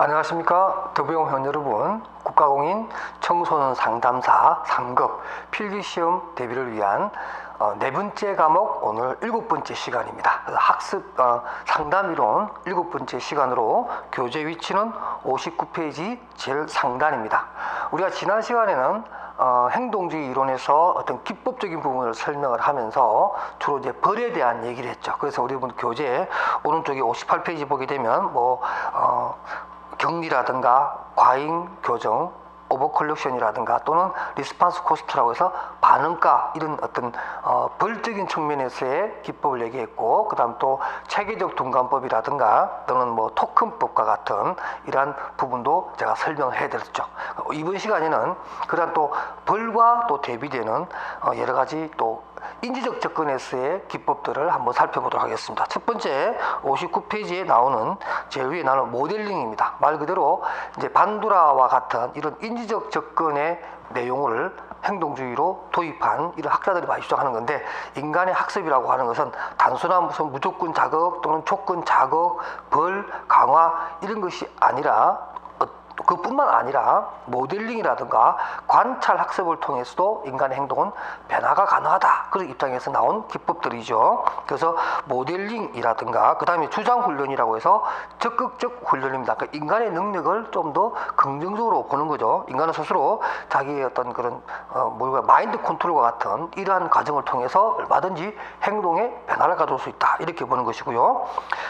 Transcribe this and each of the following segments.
안녕하십니까. 더부영원 여러분, 국가공인 청소년 상담사 3급 필기시험 대비를 위한 네 번째 과목, 오늘 7번째 시간입니다. 학습 상담이론 7번째 시간으로 교재 위치는 59페이지 제일 상단입니다. 우리가 지난 시간에는 행동주의 이론에서 어떤 기법적인 부분을 설명을 하면서 주로 이제 벌에 대한 얘기를 했죠. 그래서 우리 교재 오른쪽에 58페이지 보게 되면 격리라든가 과잉 교정, 오버컬렉션이라든가 또는 리스판스 코스트라고 해서 반응가, 이런 어떤 벌적인 측면에서의 기법을 얘기했고, 그 다음 또 체계적 둔감법이라든가 또는 토큰법과 같은 이러한 부분도 제가 설명을 해드렸죠. 이번 시간에는 그러한 또 벌과 또 대비되는 여러 가지 또 인지적 접근에서의 기법들을 한번 살펴보도록 하겠습니다. 첫 번째 59페이지에 나오는 제일 위에 나오는 모델링입니다. 말 그대로 이제 반두라와 같은 이런 인지적 접근의 내용을 행동주의로 도입한 이런 학자들이 많이 주장하는 건데, 인간의 학습이라고 하는 것은 단순한 무슨 무조건 자극 또는 조건 자극, 벌, 강화 이런 것이 아니라, 그뿐만 아니라 모델링이라든가 관찰 학습을 통해서도 인간의 행동은 변화가 가능하다, 그런 입장에서 나온 기법들이죠. 그래서 모델링이라든가 그 다음에 주장훈련이라고 해서 적극적 훈련입니다. 그러니까 인간의 능력을 좀 더 긍정적으로 보는 거죠. 인간은 스스로 자기의 어떤 그런 마인드 컨트롤과 같은 이러한 과정을 통해서 얼마든지 행동에 변화를 가져올 수 있다, 이렇게 보는 것이고요.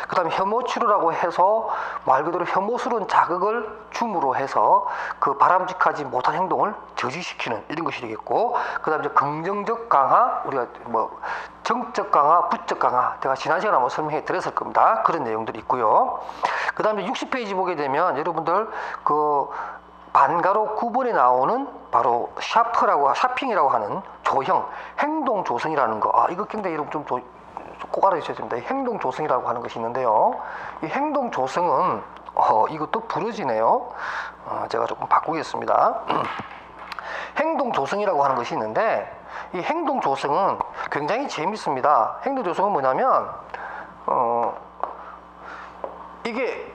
그 다음에 혐오 치료라고 해서 말 그대로 혐오스러운 자극을 줌으로 해서 그 바람직하지 못한 행동을 저지시키는 이런 것이 되겠고, 그 다음에 긍정적 강화, 우리가 정적 강화, 부적 강화, 제가 지난 시간에 한번 설명해 드렸을 겁니다. 그런 내용들이 있고요. 그 다음에 60페이지 보게 되면 여러분들 그 반가로 9번에 나오는 바로 샤핑이라고 하는 조형, 행동 조성이라는 거. 이거 굉장히 여러분 꼭 알아주셔야 됩니다. 행동 조성이라고 하는 것이 있는데요. 이 행동 조성은 이것도 부러지네요. 제가 조금 바꾸겠습니다. 행동 조성이라고 하는 것이 있는데, 이 행동 조성은 굉장히 재밌습니다. 행동 조성은 뭐냐면 이게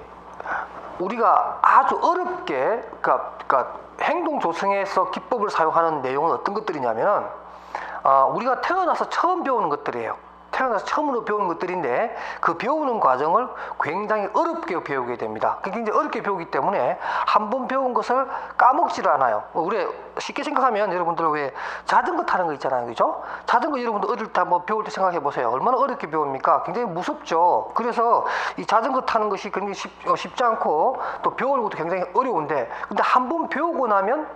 우리가 아주 어렵게, 그러니까 행동 조성에서 기법을 사용하는 내용은 어떤 것들이냐면은 우리가 태어나서 처음 배우는 것들이에요. 태어나서 처음으로 배우는 것들인데, 그 배우는 과정을 굉장히 어렵게 배우게 됩니다. 그게 이제 어렵게 배우기 때문에 한 번 배운 것을 까먹질 않아요. 우리 쉽게 생각하면 여러분들 왜 자전거 타는 거 있잖아요, 그죠? 자전거 여러분들 어릴 때 한번 배울 때 생각해 보세요. 얼마나 어렵게 배웁니까? 굉장히 무섭죠. 그래서 이 자전거 타는 것이 굉장히 쉽지 않고 또 배우는 것도 굉장히 어려운데, 근데 한 번 배우고 나면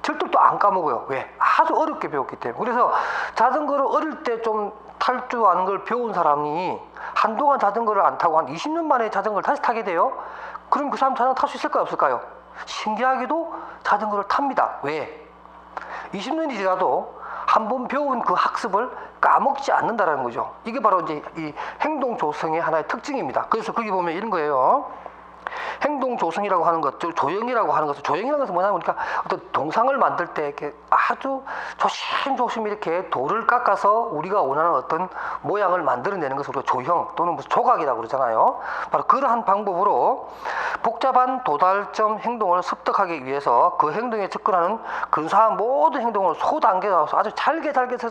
절대 또 안 까먹어요. 왜? 아주 어렵게 배웠기 때문에. 그래서 자전거를 어릴 때 좀 탈 줄 아는 걸 배운 사람이 한동안 자전거를 안 타고 한 20년 만에 자전거를 다시 타게 돼요. 그럼 그 사람 자전거 탈 수 있을까요, 없을까요? 신기하게도 자전거를 탑니다. 왜? 20년이 지나도 한 번 배운 그 학습을 까먹지 않는다라는 거죠. 이게 바로 이제 이 행동 조성의 하나의 특징입니다. 그래서 거기 보면 이런 거예요. 행동 조성이라고 하는 것, 조형이라고 하는 것은, 조형이라는 것은 뭐냐면 우리가 어떤 동상을 만들 때 이렇게 아주 조심조심 이렇게 돌을 깎아서 우리가 원하는 어떤 모양을 만들어내는 것을 우리가 조형 또는 무슨 조각이라고 그러잖아요. 바로 그러한 방법으로 복잡한 도달점 행동을 습득하기 위해서 그 행동에 접근하는 근사한 모든 행동을 소단계에 나와서 아주 잘게 해서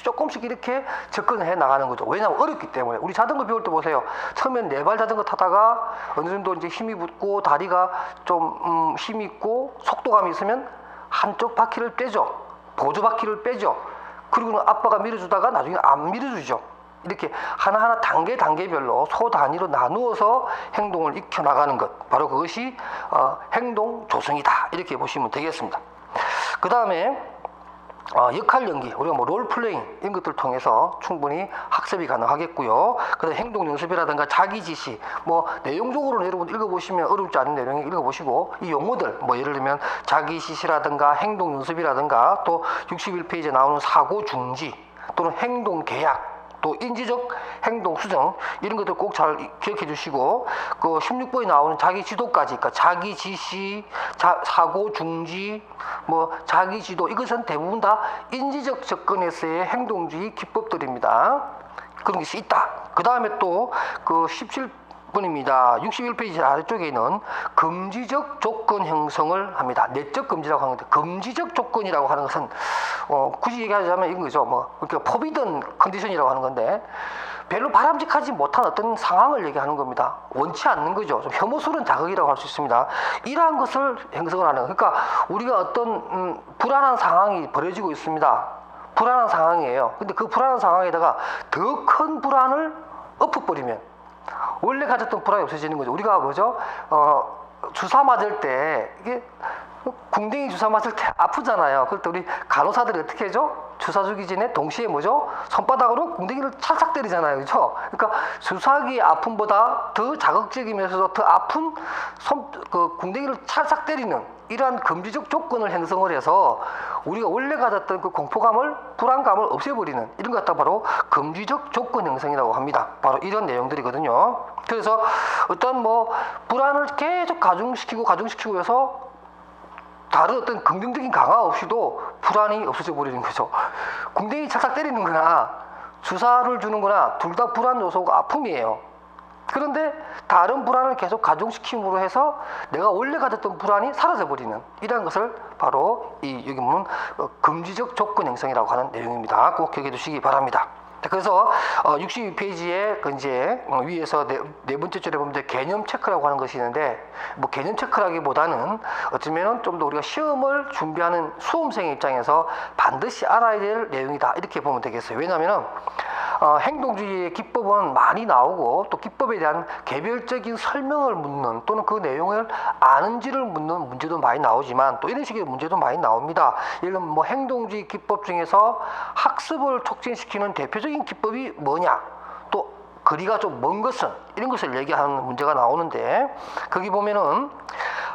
조금씩 이렇게 접근해 나가는 거죠. 왜냐하면 어렵기 때문에. 우리 자전거 배울 때 보세요. 처음엔 4발 자전거 타다가 어느 정도 이제 힘이 붙고 다리가 좀 힘이 있고 속도감이 있으면 한쪽 바퀴를 빼죠. 보조 바퀴를 빼죠. 그리고는 아빠가 밀어주다가 나중에 안 밀어주죠. 이렇게 하나하나 단계별로 소단위로 나누어서 행동을 익혀 나가는 것, 바로 그것이 행동 조성이다, 이렇게 보시면 되겠습니다. 그 다음에 역할 연기, 우리가 롤플레잉 이런 것들을 통해서 충분히 학습이 가능하겠고요. 그다음 행동 연습이라든가 자기 지시, 내용적으로는 여러분 읽어보시면 어렵지 않은 내용 읽어보시고, 이 용어들 예를 들면 자기 지시라든가 행동 연습이라든가 또 61페이지에 나오는 사고 중지 또는 행동 계약, 또 인지적 행동 수정, 이런 것들 꼭 잘 기억해 주시고, 그 16번에 나오는 자기 지도까지, 그러니까 자기 지시, 사고 중지, 자기 지도, 이것은 대부분 다 인지적 접근에서의 행동주의 기법들입니다. 그런 것이 있다. 그 다음에 또 그 분입니다. 61페이지 아래쪽에 있는 금지적 조건 형성을 합니다. 내적 금지라고 하는 건데, 금지적 조건이라고 하는 것은 굳이 얘기하자면 이건 거죠. 그러니까 포비든 컨디션이라고 하는 건데, 별로 바람직하지 못한 어떤 상황을 얘기하는 겁니다. 원치 않는 거죠. 좀 혐오스러운 자극이라고 할 수 있습니다. 이러한 것을 형성을 하는 거예요. 그러니까 우리가 어떤 불안한 상황이 벌어지고 있습니다. 불안한 상황이에요. 근데 그 불안한 상황에다가 더 큰 불안을 엎어버리면 원래 가졌던 불안이 없어지는 거죠. 우리가 뭐죠? 주사 맞을 때 이게 궁뎅이 주사 맞을 때 아프잖아요. 그럴 때 우리 간호사들이 어떻게 하죠? 주사 주기 전에 동시에 뭐죠? 손바닥으로 궁뎅이를 찰싹 때리잖아요. 그렇죠? 그러니까 주사기의 아픔보다 더 자극적이면서도 더 아픈 궁뎅이를 찰싹 때리는 이러한 금지적 조건을 형성을 해서 우리가 원래 가졌던 그 공포감을, 불안감을 없애버리는 이런 것 갖다 바로 금지적 조건 형성이라고 합니다. 바로 이런 내용들이거든요. 그래서 어떤 불안을 계속 가중시키고 해서 다른 어떤 긍정적인 강화 없이도 불안이 없어져 버리는 거죠. 궁뎅이 착착 때리는 거나 주사를 주는 거나 둘 다 불안 요소가 아픔이에요. 그런데 다른 불안을 계속 가중시킴으로 해서 내가 원래 가졌던 불안이 사라져 버리는 이러한 것을 바로 여기 보면 금지적 조건 형성이라고 하는 내용입니다. 꼭 기억해 두시기 바랍니다. 그래서 62페이지에 이제 위에서 네 번째 줄에 보면 이제 개념 체크라고 하는 것이 있는데, 개념 체크라기보다는 어쩌면 좀 더 우리가 시험을 준비하는 수험생 입장에서 반드시 알아야 될 내용이다 이렇게 보면 되겠어요. 왜냐하면 행동주의의 기법은 많이 나오고 또 기법에 대한 개별적인 설명을 묻는 또는 그 내용을 아는지를 묻는 문제도 많이 나오지만 또 이런 식의 문제도 많이 나옵니다. 예를 들면 행동주의 기법 중에서 학습을 촉진시키는 대표적인 기법이 뭐냐, 또 거리가 좀 먼 것은, 이런 것을 얘기하는 문제가 나오는데, 거기 보면은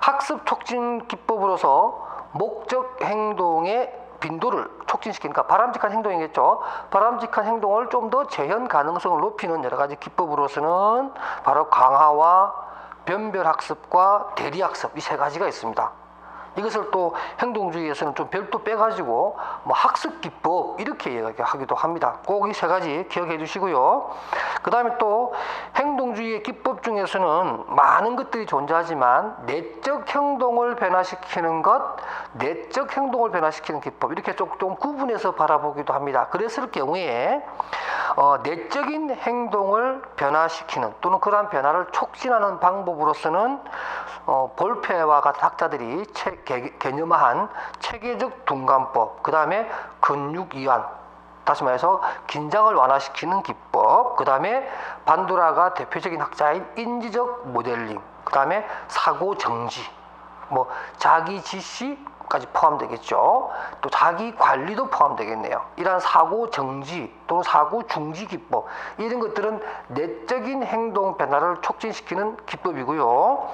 학습 촉진 기법으로서 목적 행동의 빈도를 촉진시키니까 바람직한 행동이겠죠. 바람직한 행동을 좀 더 재현 가능성을 높이는 여러 가지 기법으로서는 바로 강화와 변별학습과 대리학습, 이 세 가지가 있습니다. 이것을 또 행동주의에서는 좀 별도 빼가지고 학습 기법 이렇게 이야기하기도 합니다. 꼭 이 세 가지 기억해 두시고요. 그 다음에 또 행동주의의 기법 중에서는 많은 것들이 존재하지만 내적 행동을 변화시키는 것, 내적 행동을 변화시키는 기법, 이렇게 좀 구분해서 바라보기도 합니다. 그랬을 경우에 내적인 행동을 변화시키는 또는 그러한 변화를 촉진하는 방법으로서는 볼페와 같은 학자들이 개념화한 체계적 둔감법, 그 다음에 근육 이완, 다시 말해서 긴장을 완화시키는 기법, 그 다음에 반도라가 대표적인 학자인 인지적 모델링, 그 다음에 사고 정지, 자기 지시까지 포함되겠죠. 또 자기 관리도 포함되겠네요. 이러한 사고 정지 또는 사고 중지 기법, 이런 것들은 내적인 행동 변화를 촉진시키는 기법이고요.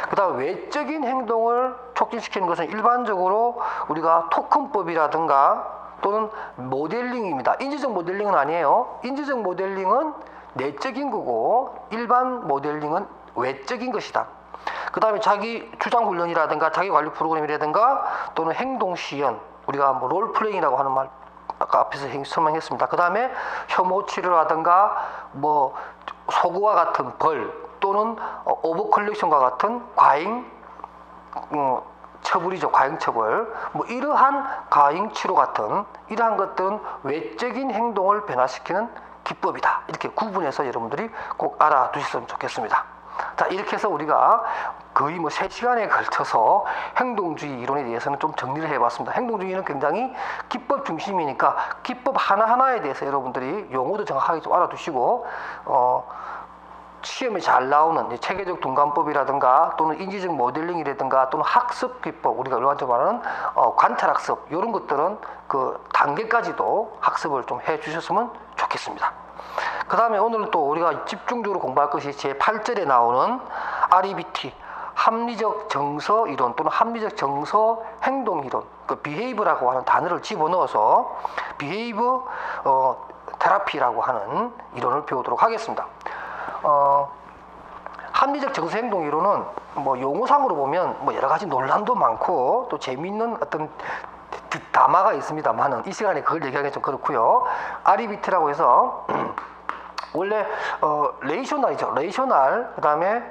그 다음 외적인 행동을 촉진시키는 것은 일반적으로 우리가 토큰법이라든가 또는 모델링입니다. 인지적 모델링은 아니에요. 인지적 모델링은 내적인 거고 일반 모델링은 외적인 것이다. 그 다음에 자기 주장 훈련이라든가 자기 관리 프로그램이라든가 또는 행동 시연, 우리가 롤플레잉이라고 하는 말 아까 앞에서 설명했습니다. 그 다음에 혐오 치료라든가 소구와 같은 벌 또는 오버컬렉션과 같은 과잉 처벌이죠. 과잉 처벌. 이러한 과잉 치료 같은 이러한 것들은 외적인 행동을 변화시키는 기법이다. 이렇게 구분해서 여러분들이 꼭 알아두셨으면 좋겠습니다. 자, 이렇게 해서 우리가 거의 3시간에 걸쳐서 행동주의 이론에 대해서는 좀 정리를 해봤습니다. 행동주의는 굉장히 기법 중심이니까 기법 하나하나에 대해서 여러분들이 용어도 정확하게 좀 알아두시고 시험에 잘 나오는 체계적 둔감법이라든가 또는 인지적 모델링이라든가 또는 학습 기법, 우리가 일반적으로 말하는 관찰학습, 이런 것들은 그 단계까지도 학습을 좀 해주셨으면 좋겠습니다. 그 다음에 오늘은 또 우리가 집중적으로 공부할 것이 제8절에 나오는 REBT, 합리적 정서 이론 또는 합리적 정서 행동 이론, 그 behave라고 하는 단어를 집어넣어서 behavior 테라피라고 하는 이론을 배우도록 하겠습니다. 합리적 정서 행동 이론은 용어상으로 보면 여러 가지 논란도 많고 또 재미있는 어떤 뒷담화가 있습니다만은 이 시간에 그걸 얘기하기는 좀 그렇고요. REBT라고 해서 원래 레이셔널이죠. 레이셔널, 그다음에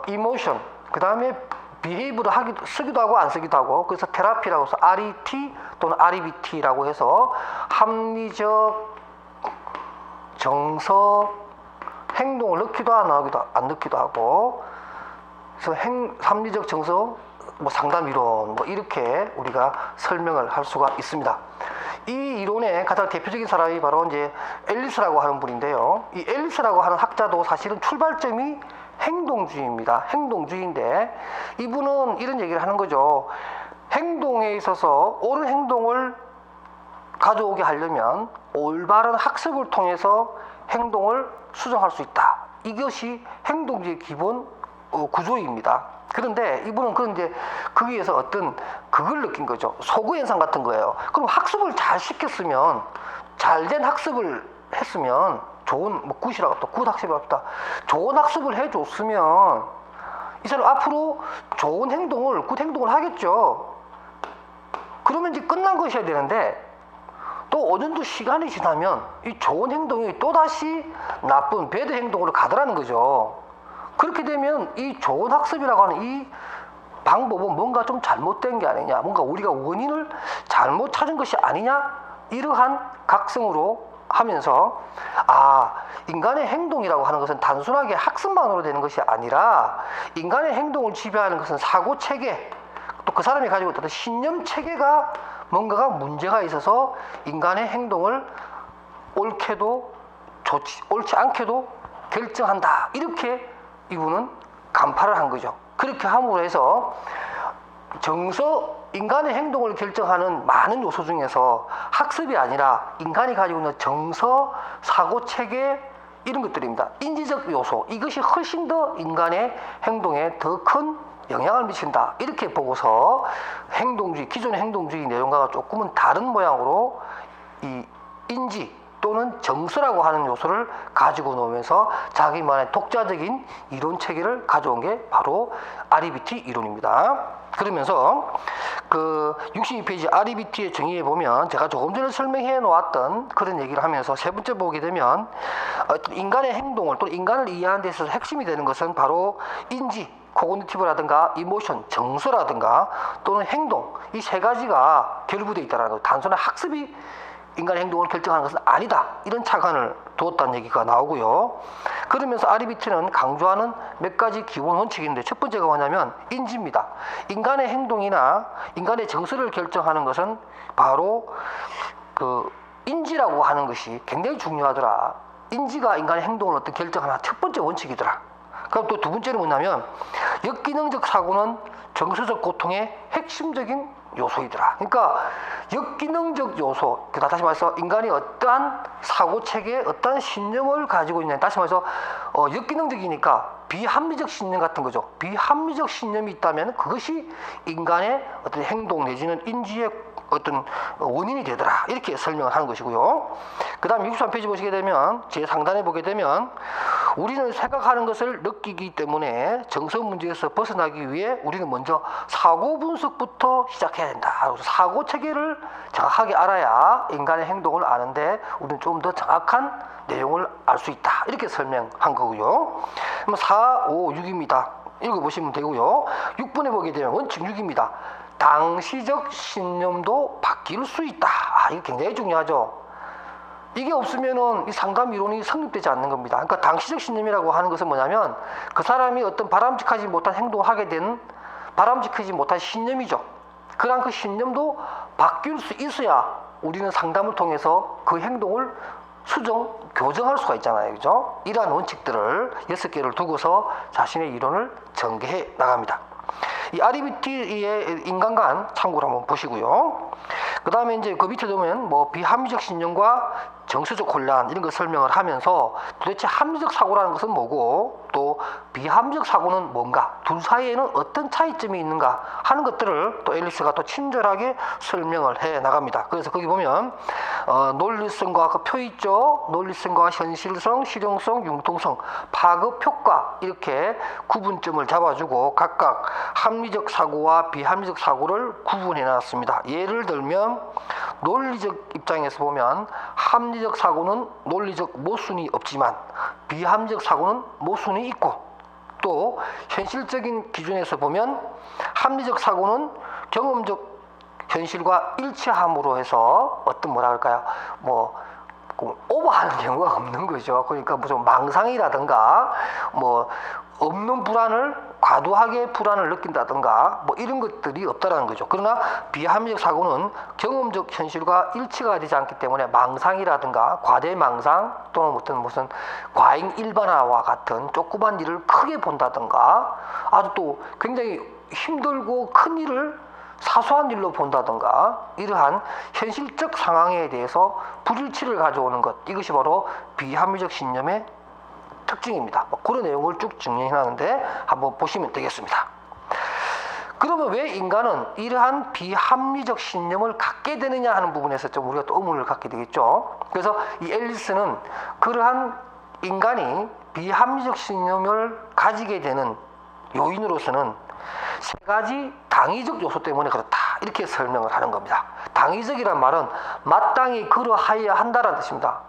이모션, 그다음에 비헤이브를 쓰기도 하고 안 쓰기도 하고, 그래서 테라피라고 해서 RET 또는 REBT라고 해서 합리적 정서 행동을 넣기도 안 넣기도 하고, 그래서 합리적 정서 뭐 상담 이론 뭐 이렇게 우리가 설명을 할 수가 있습니다. 이 이론의 가장 대표적인 사람이 바로 이제 앨리스라고 하는 분인데요. 이 앨리스라고 하는 학자도 사실은 출발점이 행동주의입니다. 행동주의인데 이분은 이런 얘기를 하는 거죠. 행동에 있어서 옳은 행동을 가져오게 하려면 올바른 학습을 통해서 행동을 수정할 수 있다. 이것이 행동주의의 기본 구조입니다. 그런데 이분은 그런데 거기에서 어떤 그걸 느낀 거죠. 소구 현상 같은 거예요. 그럼 학습을 잘 시켰으면, 잘된 학습을 했으면, 좋은 뭐 굿이라고 또 굿 학습이라고 했다. 좋은 학습을 해줬으면 이 사람 앞으로 좋은 행동을, 굿 행동을 하겠죠. 그러면 이제 끝난 것이어야 되는데, 또 어느 정도 시간이 지나면 이 좋은 행동이 또다시 나쁜 배드 행동으로 가더라는 거죠. 그렇게 되면 이 좋은 학습이라고 하는 이 방법은 뭔가 좀 잘못된 게 아니냐, 뭔가 우리가 원인을 잘못 찾은 것이 아니냐, 이러한 각성으로 하면서 인간의 행동이라고 하는 것은 단순하게 학습만으로 되는 것이 아니라 인간의 행동을 지배하는 것은 사고체계, 또 그 사람이 가지고 있던 신념체계가 뭔가가 문제가 있어서 인간의 행동을 옳게도 옳지 않게도 결정한다. 이렇게 이분은 간파를 한 거죠. 그렇게 함으로 해서 인간의 행동을 결정하는 많은 요소 중에서 학습이 아니라 인간이 가지고 있는 정서, 사고체계, 이런 것들입니다. 인지적 요소, 이것이 훨씬 더 인간의 행동에 더 큰 영향을 미친다. 이렇게 보고서 기존의 행동주의 내용과는 조금은 다른 모양으로 이 인지 또는 정서라고 하는 요소를 가지고 놓으면서 자기만의 독자적인 이론 체계를 가져온 게 바로 REBT 이론입니다. 그러면서 그 62페이지 REBT의 정의에 보면 제가 조금 전에 설명해 놓았던 그런 얘기를 하면서 세 번째 보게 되면 인간의 행동을 또는 인간을 이해하는 데 있어서 핵심이 되는 것은 바로 인지, 코그니티브라든가 이모션, 정서라든가 또는 행동, 이 세 가지가 결부되어 있다는 것. 단순한 학습이 인간의 행동을 결정하는 것은 아니다. 이런 착안을 두었다는 얘기가 나오고요. 그러면서 REBT는 강조하는 몇 가지 기본 원칙인데 첫 번째가 뭐냐면 인지입니다. 인간의 행동이나 인간의 정서를 결정하는 것은 바로 그 인지라고 하는 것이 굉장히 중요하더라. 인지가 인간의 행동을 어떤 결정하는 첫 번째 원칙이더라. 그럼 또 두 번째는 뭐냐면 역기능적 사고는 정서적 고통의 핵심적인 요소이더라. 그러니까 역기능적 요소, 다시 말해서 인간이 어떠한 사고체계, 어떠한 신념을 가지고 있냐, 다시 말해서 역기능적이니까 비합리적 신념 같은 거죠. 비합리적 신념이 있다면 그것이 인간의 어떤 행동 내지는 인지의 어떤 원인이 되더라. 이렇게 설명을 하는 것이고요. 그 다음 63페이지 보시게 되면 제 상단에 보게 되면 우리는 생각하는 것을 느끼기 때문에 정서 문제에서 벗어나기 위해 우리는 먼저 사고 분석부터 시작해야 된다. 그래서 사고 체계를 정확하게 알아야 인간의 행동을 아는데 우리는 좀 더 정확한 내용을 알 수 있다. 이렇게 설명한 거고요. 그럼 4, 5, 6입니다. 읽어보시면 되고요. 6번에 보게 되면 원칙 6입니다. 당시적 신념도 바뀔 수 있다. 이게 굉장히 중요하죠. 이게 없으면은 이 상담 이론이 성립되지 않는 겁니다. 그러니까 당시적 신념이라고 하는 것은 뭐냐면 그 사람이 어떤 바람직하지 못한 행동을 하게 된 바람직하지 못한 신념이죠. 그러한 그 신념도 바뀔 수 있어야 우리는 상담을 통해서 그 행동을 교정할 수가 있잖아요. 그죠? 이러한 원칙들을 6개를 두고서 자신의 이론을 전개해 나갑니다. 이 REBT의 인간관 참고로 한번 보시고요. 그 다음에 이제 그 밑에 보면 뭐 비합리적 신념과 정서적 혼란 이런 걸 설명을 하면서 도대체 합리적 사고라는 것은 뭐고 또 비합리적 사고는 뭔가, 둘 사이에는 어떤 차이점이 있는가 하는 것들을 또 앨리스가 또 친절하게 설명을 해 나갑니다. 그래서 거기 보면 논리성과 그 표있죠. 논리성과 현실성, 실용성, 융통성, 파급 효과 이렇게 구분점을 잡아주고 각각 합리적 사고와 비합리적 사고를 구분해 놨습니다. 예를 들면 논리적 입장에서 보면 합리적 사고는 논리적 모순이 없지만 비합리적 사고는 모순이 있고, 또 현실적인 기준에서 보면 합리적 사고는 경험적 현실과 일치함으로 해서 어떤 뭐라 할까요? 뭐 오버하는 경우가 없는 거죠. 그러니까 무슨 망상이라든가 뭐 없는 불안을 과도하게 불안을 느낀다든가 뭐 이런 것들이 없다라는 거죠. 그러나 비합리적 사고는 경험적 현실과 일치가 되지 않기 때문에 망상이라든가 과대 망상 또는 어떤 무슨 과잉 일반화와 같은 조그만 일을 크게 본다든가 아주 또 굉장히 힘들고 큰 일을 사소한 일로 본다든가 이러한 현실적 상황에 대해서 불일치를 가져오는 것, 이것이 바로 비합리적 신념의 특징입니다. 그런 내용을 쭉 정리해놨는데 한번 보시면 되겠습니다. 그러면 왜 인간은 이러한 비합리적 신념을 갖게 되느냐 하는 부분에서 좀 우리가 또 의문을 갖게 되겠죠. 그래서 이 앨리스는 그러한 인간이 비합리적 신념을 가지게 되는 요인으로서는 세 가지 당위적 요소 때문에 그렇다, 이렇게 설명을 하는 겁니다. 당위적이란 말은 마땅히 그러하여야 한다라는 뜻입니다.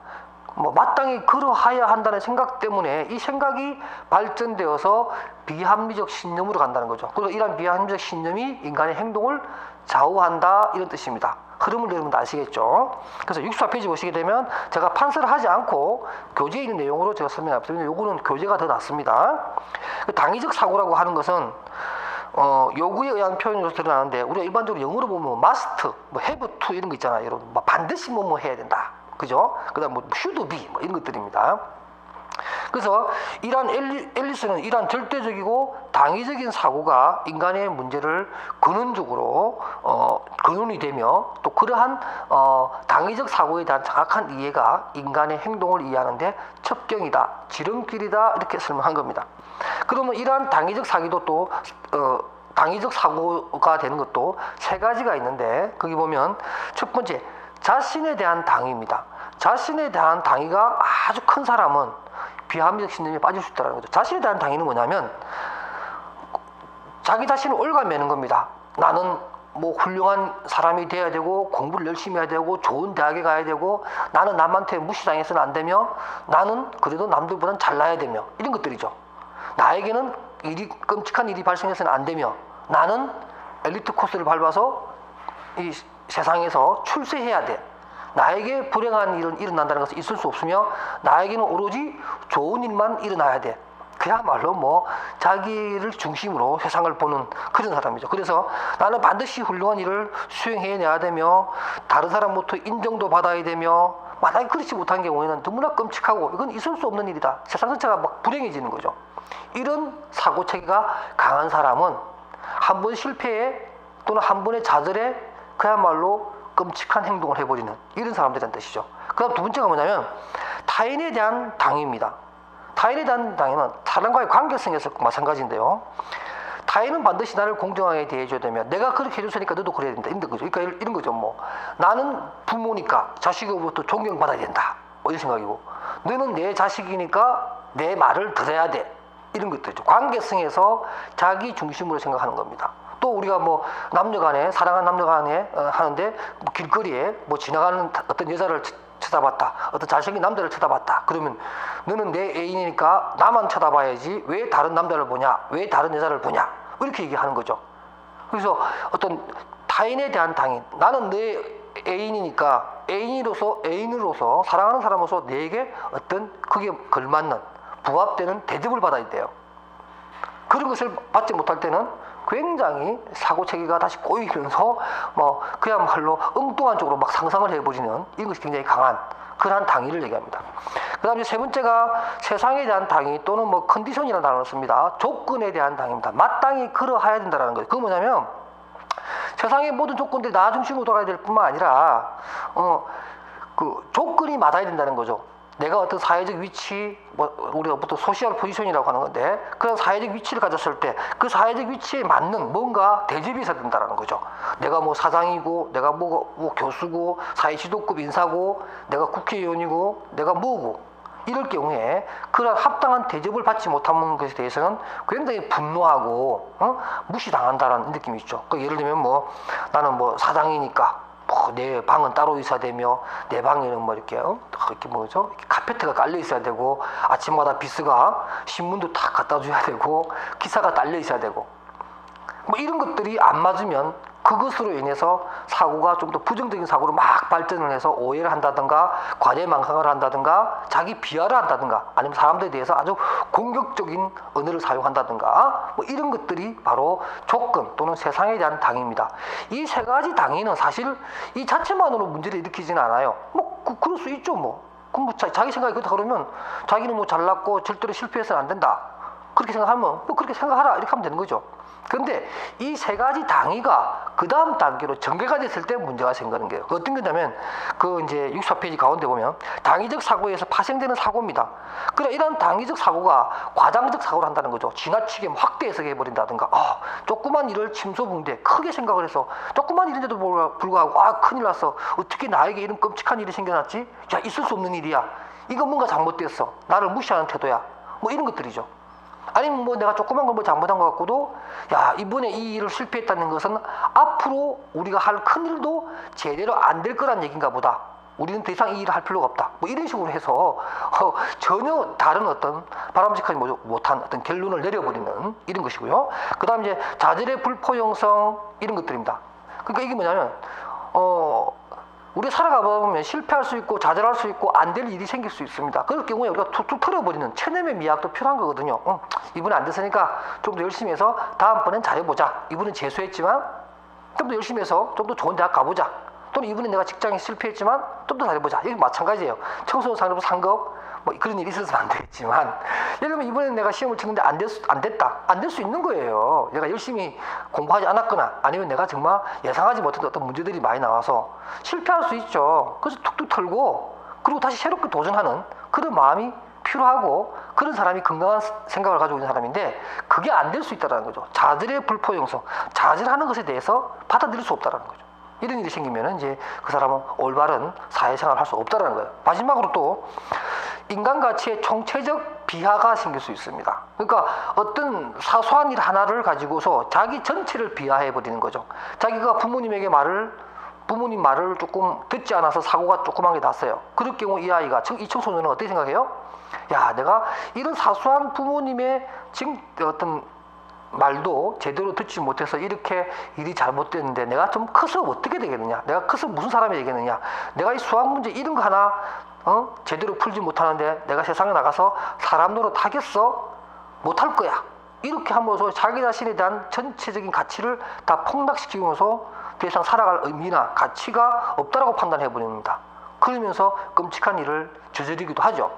마땅히 그러하여야 한다는 생각 때문에 이 생각이 발전되어서 비합리적 신념으로 간다는 거죠. 그리고 이러한 비합리적 신념이 인간의 행동을 좌우한다, 이런 뜻입니다. 흐름을 여러분 아시겠죠? 그래서 64페이지 보시게 되면 제가 판서를 하지 않고 교재에 있는 내용으로 제가 설명합니다. 요거는 교재가 더 낫습니다. 당위적 사고라고 하는 것은 요구에 의한 표현으로 드러나는데, 우리가 일반적으로 영어로 보면 must, have to 이런 거 있잖아요. 여러분, 반드시 뭐뭐 해야 된다, 그죠? 그다음 should be 이런 것들입니다. 그래서 이러한 앨리스는 이러한 절대적이고 당위적인 사고가 인간의 문제를 근원적으로 근원이 되며, 또 그러한 당위적 사고에 대한 정확한 이해가 인간의 행동을 이해하는데 첩경이다, 지름길이다, 이렇게 설명한 겁니다. 그러면 이러한 당위적 사기도 또 당위적 사고가 되는 것도 세 가지가 있는데, 거기 보면 첫 번째 자신에 대한 당위입니다. 자신에 대한 당위가 아주 큰 사람은 비합리적 신념에 빠질 수 있다는 거죠. 자신에 대한 당위는 뭐냐면 자기 자신을 올가매는 겁니다. 나는 뭐 훌륭한 사람이 돼야 되고 공부를 열심히 해야 되고 좋은 대학에 가야 되고 나는 남한테 무시당해서는 안 되며 나는 그래도 남들보다는 잘나야 되며 이런 것들이죠. 나에게는 끔찍한 일이 발생해서는 안 되며 나는 엘리트 코스를 밟아서 이 세상에서 출세해야 돼. 나에게 불행한 일은 일어난다는 것은 있을 수 없으며 나에게는 오로지 좋은 일만 일어나야 돼. 그야말로 자기를 중심으로 세상을 보는 그런 사람이죠. 그래서 나는 반드시 훌륭한 일을 수행해내야 되며 다른 사람부터 인정도 받아야 되며, 만약에 그렇지 못한 경우에는 너무나 끔찍하고 이건 있을 수 없는 일이다. 세상 전체가 불행해지는 거죠. 이런 사고체계가 강한 사람은 한 번 실패에 또는 한 번의 좌절에 그야말로 끔찍한 행동을 해버리는 이런 사람들이라는 뜻이죠. 그 다음 두 번째가 뭐냐면 타인에 대한 당위입니다. 타인에 대한 당위는 사람과의 관계성에서 마찬가지인데요. 타인은 반드시 나를 공정하게 대해줘야 되며 내가 그렇게 해줬으니까 너도 그래야 된다, 이런 거죠. 그러니까 이런 거죠. 나는 부모니까 자식으로부터 존경받아야 된다, 이런 생각이고, 너는 내 자식이니까 내 말을 들어야 돼, 이런 것들이죠. 관계성에서 자기 중심으로 생각하는 겁니다. 또 우리가 남녀간에 사랑하는 남녀간에 하는데 길거리에 지나가는 어떤 여자를 쳐다봤다, 어떤 잘생긴 남자를 쳐다봤다, 그러면 너는 내 애인이니까 나만 쳐다봐야지 왜 다른 남자를 보냐, 왜 다른 여자를 보냐, 이렇게 얘기하는 거죠. 그래서 어떤 타인에 대한 당인, 나는 내 애인이니까 애인으로서 사랑하는 사람으로서 내게 어떤 그게 걸맞는 부합되는 대접을 받아야 돼요. 그런 것을 받지 못할 때는 굉장히 사고체계가 다시 꼬이면서 그야말로 엉뚱한 쪽으로 상상을 해버리는 이것이 굉장히 강한 그러한 당위를 얘기합니다. 그 다음에 세 번째가 세상에 대한 당위 또는 컨디션이라는 단어를 씁니다. 조건에 대한 당위입니다. 마땅히 그러해야 된다는 거예요. 그건 뭐냐면 세상의 모든 조건들이 나 중심으로 돌아야 될 뿐만 아니라 그 조건이 맞아야 된다는 거죠. 내가 어떤 사회적 위치, 우리가 보통 소셜 포지션이라고 하는 건데, 그런 사회적 위치를 가졌을 때 그 사회적 위치에 맞는 뭔가 대접이 있어야 된다는 거죠. 내가 사장이고, 내가 교수고, 사회지도급 인사고, 내가 국회의원이고, 내가 뭐고, 이럴 경우에 그런 합당한 대접을 받지 못하는 것에 대해서는 굉장히 분노하고 무시당한다는 느낌이 있죠. 그러니까 예를 들면 나는 사장이니까 뭐 내 방은 따로 있어야 되며 내 방에는 뭐 이렇게 이렇게 뭐죠? 이렇게 카페트가 깔려 있어야 되고 아침마다 비스가 신문도 다 갖다 줘야 되고 기사가 달려 있어야 되고 뭐 이런 것들이 안 맞으면 그것으로 인해서 사고가 좀 더 부정적인 사고로 막 발전을 해서 오해를 한다든가 과대망상을 한다든가 자기 비하를 한다든가 아니면 사람들에 대해서 아주 공격적인 언어를 사용한다든가 뭐 이런 것들이 바로 조건 또는 세상에 대한 당위입니다. 이 세 가지 당위는 사실 이 자체만으로 문제를 일으키지는 않아요. 뭐 그럴 수 있죠. 그럼 뭐 자기 생각이 그렇다 그러면 자기는 뭐 잘났고 절대로 실패해서는 안 된다. 그렇게 생각하면 뭐 그렇게 생각하라 이렇게 하면 되는 거죠. 그런데 이 세 가지 당위가 그 다음 단계로 전개가 됐을 때 문제가 생기는 거예요. 어떤 거냐면 그 이제 64페이지 가운데 보면 당위적 사고에서 파생되는 사고입니다. 그래 이런 당위적 사고가 과장적 사고를 한다는 거죠. 지나치게 확대 해석해 버린다든가 조그만 일을 침소봉대 크게 생각을 해서 조그만 일인데도 불구하고 큰일 났어. 어떻게 나에게 이런 끔찍한 일이 생겨났지? 야 있을 수 없는 일이야. 이거 뭔가 잘못됐어. 나를 무시하는 태도야. 뭐 이런 것들이죠. 아니면 뭐 내가 조그만 걸 뭐 잘못한 것 같고도 야 이번에 이 일을 실패했다는 것은 앞으로 우리가 할 큰 일도 제대로 안 될 거란 얘기인가 보다. 우리는 더 이상 이 일을 할 필요가 없다. 뭐 이런 식으로 해서 전혀 다른 어떤 바람직하지 못한 어떤 결론을 내려버리는 이런 것이고요. 그 다음 이제 자질의 불포 형성 이런 것들입니다. 그러니까 이게 뭐냐면 우리가 살아가 보면 실패할 수 있고 좌절할 수 있고 안 될 일이 생길 수 있습니다. 그럴 경우에 우리가 툭툭 털어버리는 체념의 미학도 필요한 거거든요. 이번에 안 됐으니까 좀 더 열심히 해서 다음번엔 잘해보자. 이번엔 재수했지만 좀 더 열심히 해서 좀 더 좋은 대학 가보자. 또는 이번에 내가 직장에 실패했지만 좀 더 잘해보자. 이게 마찬가지예요. 청소년 상급 상급 뭐 그런 일이 있어서는 안 되겠지만 예를 들면 이번에 내가 시험을 치는데 안 됐다. 안 될 수 있는 거예요. 내가 열심히 공부하지 않았거나 아니면 내가 정말 예상하지 못했던 어떤 문제들이 많이 나와서 실패할 수 있죠. 그래서 툭툭 털고 그리고 다시 새롭게 도전하는 그런 마음이 필요하고 그런 사람이 건강한 생각을 가지고 있는 사람인데 그게 안 될 수 있다는 거죠. 자질의 불포 형성. 자질하는 것에 대해서 받아들일 수 없다는 거죠. 이런 일이 생기면 이제 그 사람은 올바른 사회생활을 할 수 없다는 거예요. 마지막으로 또 인간 가치의 총체적 비하가 생길 수 있습니다. 그러니까 어떤 사소한 일 하나를 가지고서 자기 전체를 비하해 버리는 거죠. 자기가 부모님 말을 조금 듣지 않아서 사고가 조그만 게 났어요. 그럴 경우 이 아이가 이 청소년은 어떻게 생각해요? 야, 내가 이런 사소한 부모님의 지금 어떤 말도 제대로 듣지 못해서 이렇게 일이 잘못됐는데 내가 좀 커서 어떻게 되겠느냐? 내가 커서 무슨 사람이 되겠느냐? 내가 이 수학 문제 이런 거 하나 제대로 풀지 못하는데 내가 세상에 나가서 사람 노릇 하겠어? 못할 거야. 이렇게 하면서 자기 자신에 대한 전체적인 가치를 다 폭락시키면서 더 이상 살아갈 의미나 가치가 없다라고 판단해 버립니다. 그러면서 끔찍한 일을 저지르기도 하죠.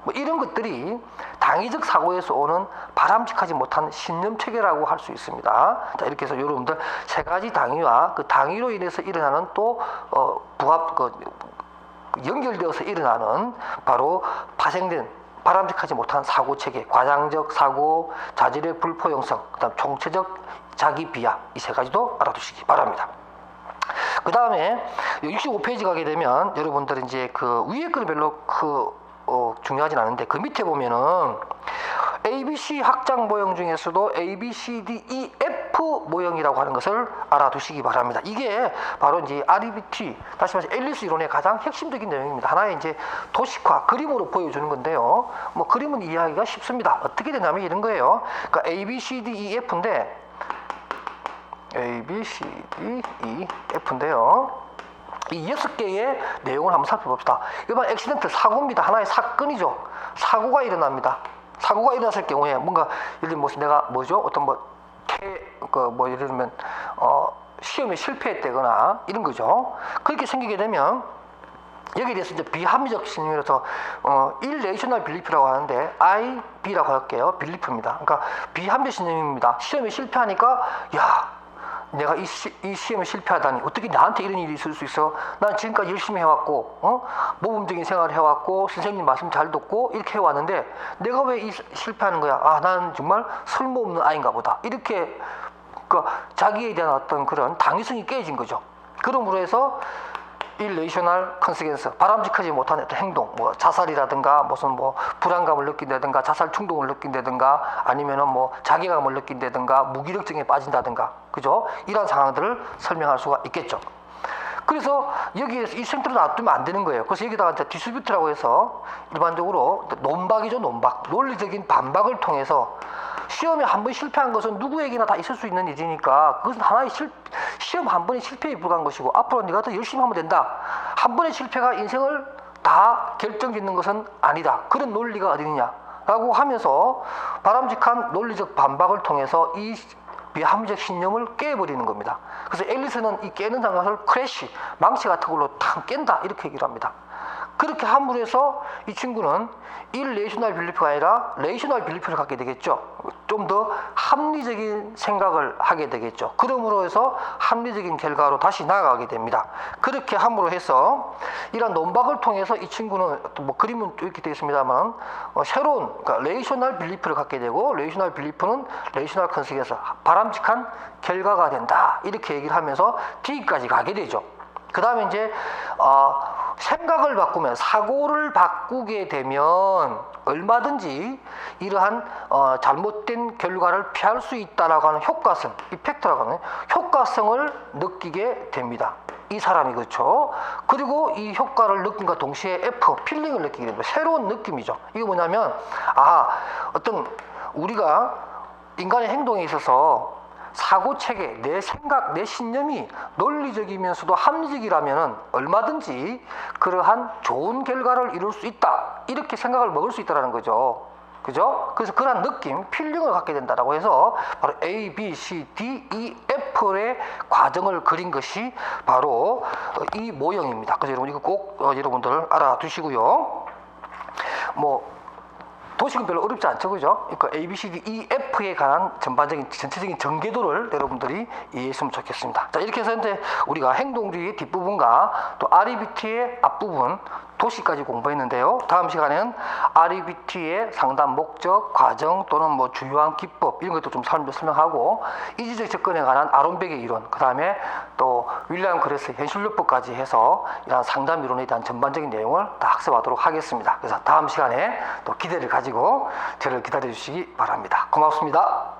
뭐 이런 것들이 당위적 사고에서 오는 바람직하지 못한 신념 체계라고 할 수 있습니다. 자, 이렇게 해서 여러분들 세 가지 당위와 그 당위로 인해서 일어나는 또 연결되어서 일어나는 바로 파생된 바람직하지 못한 사고 체계, 과장적 사고, 자질의 불포 형성, 그다음 총체적 자기 비하 이 세 가지도 알아두시기 바랍니다. 그 다음에 65페이지 가게 되면 여러분들 이제 그 위에 거는 별로 중요하진 않은데 그 밑에 보면은 ABC 학장 모형 중에서도 A, B, C, D, E, F 모형이라고 하는 것을 알아두시기 바랍니다. 이게 바로 이제 REBT, 다시 말해서 앨리스 이론의 가장 핵심적인 내용입니다. 하나의 이제 도식화, 그림으로 보여주는 건데요. 뭐 그림은 이해하기가 쉽습니다. 어떻게 되냐면 이런 거예요. 그러니까 A, B, C, D, E, F인데 A, B, C, D, E, F인데요. 이 6개의 내용을 한번 살펴봅시다. 이번 액시던트 사고입니다. 하나의 사건이죠. 사고가 일어납니다. 사고가 일어났을 경우에 뭔가 예를 들면 내가 어떤 예를 들면 시험에 실패했다거나 이런 거죠. 그렇게 생기게 되면 여기에 대해서 이제 비합리적 신념이라서 irrational belief라고 하는데 IB라고 할게요. belief입니다. 그러니까 비합리적 신념입니다. 시험에 실패하니까 내가 이 시험에 실패하다니 어떻게 나한테 이런 일이 있을 수 있어? 난 지금까지 열심히 해왔고 모범적인 생활을 해왔고 선생님 말씀 잘 듣고 이렇게 해왔는데 내가 왜 실패하는 거야? 난 정말 쓸모없는 아이인가 보다. 이렇게 자기에 대한 어떤 그런 당위성이 깨진 거죠. 그러므로 해서 irrational consequence, 바람직하지 못한 어떤 행동, 뭐 자살이라든가 무슨 불안감을 느낀다든가 자살 충동을 느낀다든가 아니면은 자괴감을 느낀다든가 무기력증에 빠진다든가, 그죠? 이런 상황들을 설명할 수가 있겠죠. 그래서 여기에서 이 생태로 놔두면 안 되는 거예요. 그래서 여기다가 이제 디스퓨트라고 해서 일반적으로 논박이죠, 논박. 논리적인 반박을 통해서 시험에 한 번 실패한 것은 누구에게나 다 있을 수 있는 일이니까 그것은 하나의 시험 한 번의 실패에 불과한 것이고 앞으로 네가 더 열심히 하면 된다. 한 번의 실패가 인생을 다 결정짓는 것은 아니다. 그런 논리가 어디 있느냐 라고 하면서 바람직한 논리적 반박을 통해서 이 비합리적 신념을 깨버리는 겁니다. 그래서 앨리스는 이 깨는 장면을 크래시, 망치 같은 걸로 탁 깬다 이렇게 얘기를 합니다. 그렇게 함으로 해서 이 친구는 일레이셔널 빌리프가 아니라 레이셔널 빌리프를 갖게 되겠죠. 좀 더 합리적인 생각을 하게 되겠죠. 그러므로 해서 합리적인 결과로 다시 나아가게 됩니다. 그렇게 함으로 해서 이런 논박을 통해서 이 친구는 뭐 그림은 이렇게 되어 있습니다만 새로운 그러니까 레이셔널 빌리프를 갖게 되고 레이셔널 빌리프는 레이셔널 컨섹에서 바람직한 결과가 된다. 이렇게 얘기를 하면서 D까지 가게 되죠. 그 다음에 이제 생각을 바꾸면 사고를 바꾸게 되면 얼마든지 이러한 잘못된 결과를 피할 수 있다라고 하는 효과성, 이펙트라고 하는 효과성을 느끼게 됩니다. 이 사람이 그렇죠. 그리고 이 효과를 느낀과 동시에 F, 필링을 느끼게 됩니다. 새로운 느낌이죠. 이게 뭐냐면 어떤 우리가 인간의 행동에 있어서 사고체계, 내 생각, 내 신념이 논리적이면서도 합리적이라면 얼마든지 그러한 좋은 결과를 이룰 수 있다. 이렇게 생각을 먹을 수 있다는 거죠. 그죠? 그래서 그런 느낌, 필링을 갖게 된다라고 해서 바로 A, B, C, D, E, F의 과정을 그린 것이 바로 이 모형입니다. 그래서 여러분 이거 꼭 여러분들 알아두시고요. 도식은 별로 어렵지 않죠, 그죠? 그러니까 A, B, C, D, E, F에 관한 전반적인 전체적인 전개도를 여러분들이 이해했으면 좋겠습니다. 자, 이렇게 해서 이제 우리가 행동주의의 뒷부분과 또 REBT의 앞부분 도시까지 공부했는데요. 다음 시간에는 REBT의 상담 목적, 과정 또는 뭐 주요한 기법 이런 것도 좀 설명하고 이지적 접근에 관한 아론백의 이론, 그 다음에 또 윌리엄 그레스 현실요법까지 해서 이러한 상담 이론에 대한 전반적인 내용을 다 학습하도록 하겠습니다. 그래서 다음 시간에 또 기대를 가지고 저를 기다려 주시기 바랍니다. 고맙습니다.